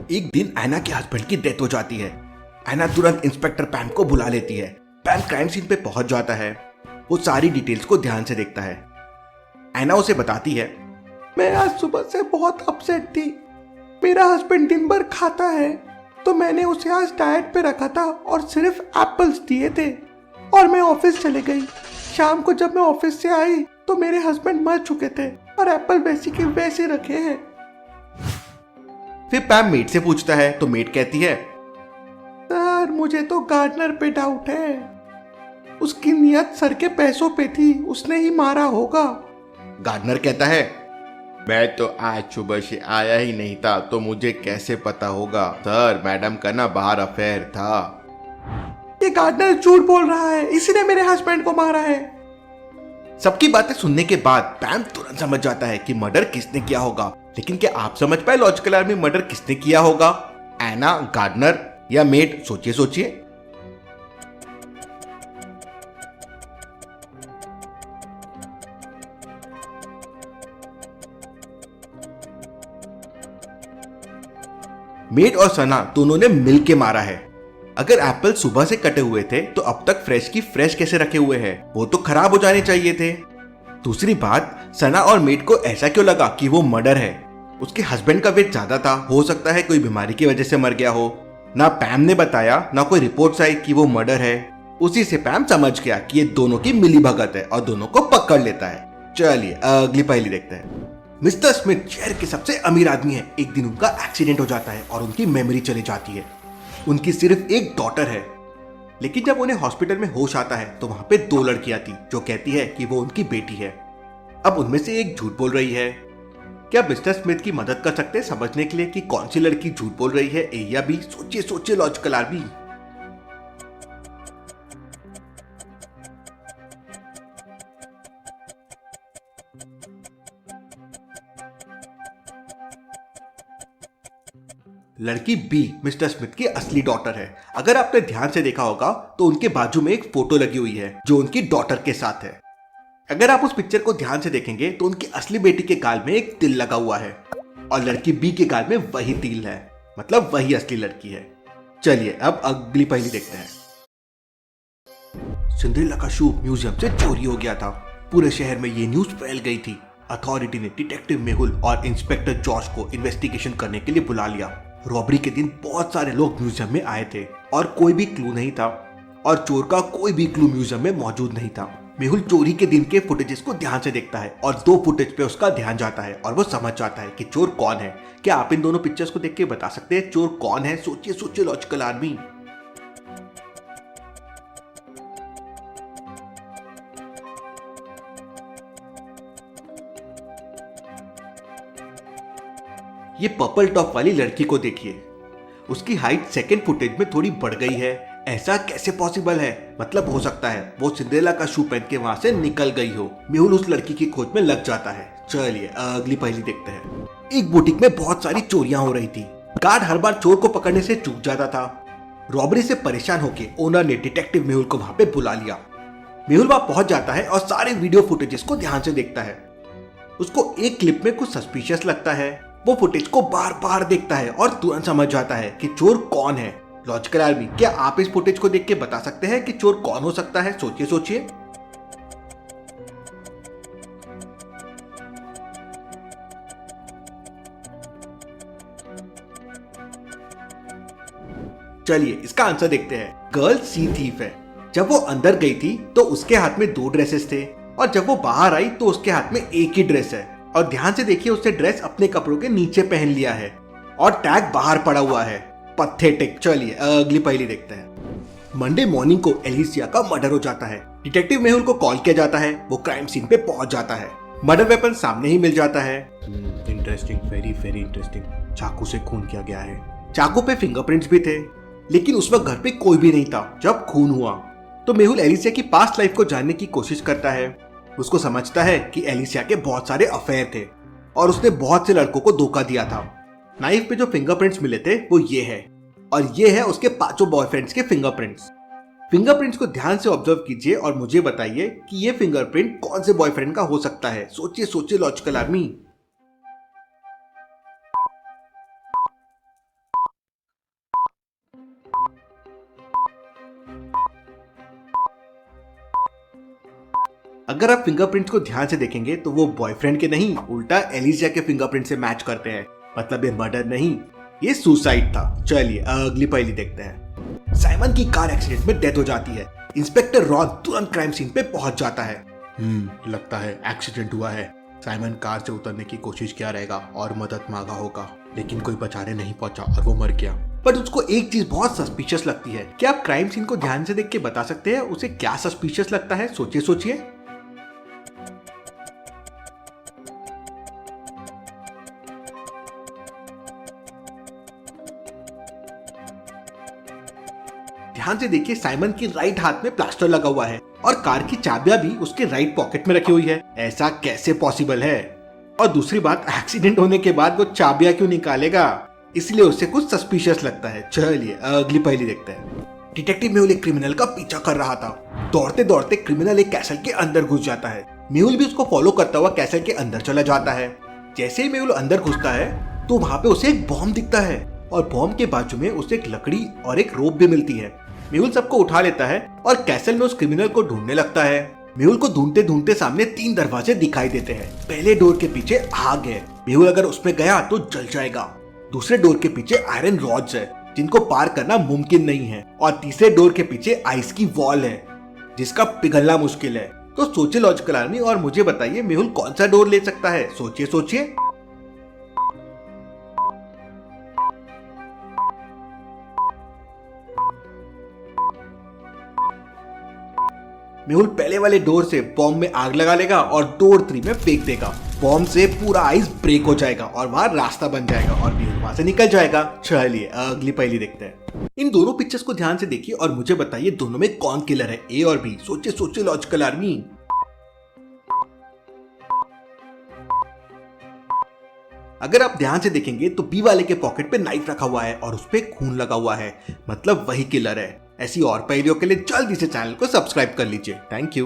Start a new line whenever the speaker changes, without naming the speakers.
एक दिन ऐना के हस्बैंड की डेथ हो जाती है। ऐना तुरंत इंस्पेक्टर पैम को बुला लेती है। पैम क्राइम सीन पे पहुंच जाता है। वो सारी डिटेल्स को ध्यान से देखता है। ऐना उसे बताती है, मैं आज सुबह से बहुत अपसेट थी। मेरा हस्बैंड दिन भर खाता है तो मैंने उसे आज डाइट पे रखा था और सिर्फ एप्पल्स दिए थे और मैं ऑफिस चले गई। शाम को जब मैं ऑफिस से आई तो मेरे हस्बैंड मर चुके थे और एप्पल वैसे के वैसे रखे हैं। फिर पैम मेट से पूछता है तो मेट कहती है, सर मुझे तो गार्डनर पे डाउट है। उसकी नियत सर के पैसों पे थी, उसने ही मारा होगा। गार्डनर कहता है,
मैं तो आज सुबह से आया ही नहीं था तो मुझे कैसे पता होगा। सर मैडम का ना बाहर अफेयर था।
ये गार्डनर झूठ बोल रहा है, इसी ने मेरे हस्बैंड को मारा है। सबकी बातें सुनने के बाद पैम तुरंत समझ जाता है कि मर्डर किसने किया होगा। लेकिन क्या आप समझ पाए लॉजिकल आर्मी मर्डर किसने किया होगा? ऐना, गार्डनर या मेट? सोचिए सोचिए। मेट और सना दोनों ने मिल के मारा है। अगर एप्पल सुबह से कटे हुए थे तो अब तक फ्रेश की फ्रेश कैसे रखे हुए हैं? वो तो खराब हो जाने चाहिए थे। दूसरी बात, सना और मेट को ऐसा क्यों लगा कि वो मर्डर है? उसके हस्बैंड का वेट ज्यादा था, हो सकता है कोई बीमारी की वजह से मर गया हो। ना पैम ने बताया ना कोई रिपोर्ट्स आई कि वो मर्डर है। उसी से पैम समझ गया कि ये दोनों की मिली भगत है और दोनों को पकड़ लेता है। चलिए अगली पहेली देखते हैं। मिस्टर स्मिथ शहर के सबसे अमीर आदमी है। एक दिन उनका एक्सीडेंट हो जाता है और उनकी मेमोरी चली जाती है। उनकी सिर्फ एक डॉटर है। लेकिन जब उन्हें हॉस्पिटल में होश आता है तो वहां पे दो लड़कियां थी जो कहती है कि वो उनकी बेटी है। अब उनमें से एक झूठ बोल रही है। क्या मिस्टर स्मिथ की मदद कर सकते हैं समझने के लिए कि कौन सी लड़की झूठ बोल रही है, ए या बी? सोचिए सोचिए लॉजिकल आर्मी। लड़की बी मिस्टर स्मिथ की असली डॉटर है। अगर आपने ध्यान से देखा होगा तो उनके बाजू में एक फोटो लगी हुई है जो उनकी डॉटर के साथ है। अगर आप उस पिक्चर को ध्यान से देखेंगे तो उनकी असली बेटी के गाल में एक तिल लगा हुआ है और लड़की बी के गाल में वही तिल है, मतलब वही असली लड़की है। चलिए अब अगली पहेली देखते हैं। सिंड्रेला का शू म्यूजियम से चोरी हो गया था। पूरे शहर में ये न्यूज फैल गई थी। अथॉरिटी ने डिटेक्टिव मेहुल और इंस्पेक्टर जॉर्ज को इन्वेस्टिगेशन करने के लिए बुला लिया। रॉबरी के दिन बहुत सारे लोग म्यूजियम में आए थे और कोई भी क्लू नहीं था और चोर का कोई भी क्लू म्यूजियम में मौजूद नहीं था। मेहुल चोरी के दिन के फुटेजेस को ध्यान से देखता है और दो फुटेज पे उसका ध्यान जाता है और वो समझ जाता है कि चोर कौन है। क्या आप इन दोनों पिक्चर्स को देख के बता सकते हैं चोर कौन है? सोचिए सोचिए लॉजिकल आर्मी। ये पर्पल टॉप वाली लड़की को देखिए। उसकी हाइट सेकंड फुटेज में थोड़ी बढ़ गई है। ऐसा कैसे पॉसिबल है? मतलब हो सकता है वो सिंड्रेला का शू पहन के वहां से निकल गई हो। मेहुल उस लड़की की खोज में लग जाता है। चलिए अगली पहेली देखते हैं। एक बुटीक में बहुत सारी चोरियां हो रही थी। गार्ड हर बार चोर को पकड़ने से चूक जाता था। रॉबरी से परेशान होकर ओनर ने डिटेक्टिव मेहुल को वहां पे बुला लिया। मेहुल वहां पहुंच जाता है और सारे वीडियो फुटेजेस को ध्यान से देखता है। उसको एक क्लिप में कुछ सस्पिशियस लगता है। वो फुटेज को बार बार देखता है और तुरंत समझ जाता है कि चोर कौन है। लॉजिकल आर्मी, क्या आप इस फुटेज को देख के बता सकते हैं कि चोर कौन हो सकता है? सोचिए सोचिए। चलिए इसका आंसर देखते हैं। गर्ल सी थीफ है। जब वो अंदर गई थी तो उसके हाथ में दो ड्रेसेस थे और जब वो बाहर आई तो उसके हाथ में एक ही ड्रेस है। और ध्यान से देखिए उसने ड्रेस अपने कपड़ों के नीचे पहन लिया है और टैग बाहर पड़ा हुआ है। पैथेटिक। चलिए अगली पहेली देखते हैं। मंडे मॉर्निंग को एलिसिया का मर्डर हो जाता है। डिटेक्टिव मेहुल को कॉल किया जाता है। वो क्राइम सीन पे पहुंच जाता है। मर्डर वेपन सामने ही मिल जाता है। Interesting, very very interesting. चाकू से खून किया गया है। चाकू पे फिंगरप्रिंट्स भी थे लेकिन उस वक्त घर पे कोई भी नहीं था जब खून हुआ। तो मेहुल एलिसिया की पास्ट लाइफ को जानने की कोशिश करता है। उसको समझता है कि एलिसिया के बहुत सारे अफेयर थे और उसने बहुत से लड़कों को धोखा दिया था। नाइफ पे जो फिंगरप्रिंट्स मिले थे वो ये है और ये है उसके पांचों बॉयफ्रेंड्स के फिंगरप्रिंट्स। फिंगरप्रिंट्स को ध्यान से ऑब्जर्व कीजिए और मुझे बताइए कि ये फिंगरप्रिंट कौन से बॉयफ्रेंड का हो सकता है। सोचिए सोचिए लॉजिकल आर्मी। अगर आप फिंगरप्रिंट्स को ध्यान से देखेंगे तो वो बॉयफ्रेंड के नहीं, उल्टा एलिसिया के फिंगरप्रिंट से मैच करते हैं। मतलब ये मर्डर नहीं, ये सुसाइड था। चलिए अगली पहेली देखते हैं। साइमन की कार एक्सीडेंट में डेथ हो जाती है। इंस्पेक्टर रॉन तुरंत क्राइम सीन पे पहुंच जाता है। लगता है एक्सीडेंट हुआ है। साइमन कार से उतरने की कोशिश किया रहेगा और मदद मांगा होगा, लेकिन कोई बचाने नहीं पहुंचा और वो मर गया। पर उसको एक चीज बहुत सस्पिशियस लगती है। क्या आप क्राइम सीन को ध्यान से देख के बता सकते हैं उसे क्या सस्पिशियस लगता है? सोचिए सोचिए। ध्यान से देखिए, साइमन के राइट हाथ में प्लास्टर लगा हुआ है और कार की चाबियां भी उसके राइट पॉकेट में रखी हुई है। ऐसा कैसे पॉसिबल है? और दूसरी बात, एक्सीडेंट होने के बाद वो चाबियां क्यों निकालेगा? इसलिए उसे कुछ सस्पिशियस लगता है। चलिए अगली पहेली देखते हैं। डिटेक्टिव मेहुल एक क्रिमिनल का पीछा कर रहा था। दौड़ते दौड़ते क्रिमिनल एक कैसल के अंदर घुस जाता है। मेहुल भी उसको फॉलो करता हुआ कैसल के अंदर चला जाता है। जैसे ही मेहुल अंदर घुसता है तो वहां पे उसे एक बॉम्ब दिखता है और बॉम्ब के बाजू में उसे एक लकड़ी और एक रोप भी मिलती है। मेहुल सबको उठा लेता है और कैसल में उस क्रिमिनल को ढूंढने लगता है। मेहुल को ढूंढते ढूंढते सामने 3 दरवाजे दिखाई देते हैं। पहले डोर के पीछे आग है। मेहुल अगर उसमें गया तो जल जाएगा। दूसरे डोर के पीछे आयरन रॉड्स है जिनको पार करना मुमकिन नहीं है। और तीसरे डोर के पीछे आइस की वॉल है जिसका पिघलना मुश्किल है। तो सोचिए लॉजिकल आर्मी और मुझे बताइए मेहुल कौन सा डोर ले सकता है? सोचिए सोचिए। मेहुल पहले वाले डोर से बॉम्ब में आग लगा लेगा और डोर 3 में फेंक देगा। बॉम्ब से पूरा आइस ब्रेक हो जाएगा और वहां रास्ता बन जाएगा और मेहुल वहां से निकल जाएगा। चलिए अगली पहेली देखते हैं। इन दोनों पिक्चर्स को ध्यान से देखिए और मुझे बताइए दोनों में कौन किलर है, ए और बी? सोचिए सोचिए लॉजिकल आर्मी। अगर आप ध्यान से देखेंगे तो बी वाले के पॉकेट पे नाइफ रखा हुआ है और उस पे खून लगा हुआ है, मतलब वही किलर है। ऐसी और पहेलियों के लिए जल्दी से चैनल को सब्सक्राइब कर लीजिए। Thank you.